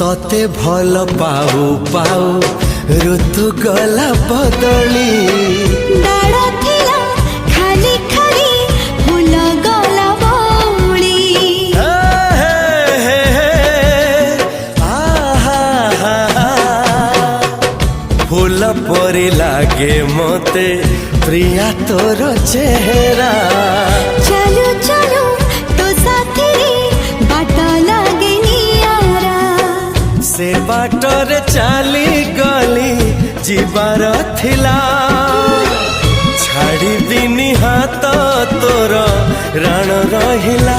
तते भल पाऊ पाऊ ऋतु गला बदली डाळ थिला खाली खाली फूल गला बौली फूल परी लागे मते प्रिया तोर चेहरा चलो चलो तो साथी रे बाट लागे नियारा से बाटर चली गली जीवार थिला छाड़ी दिनी हाथ तोर राण रहिला।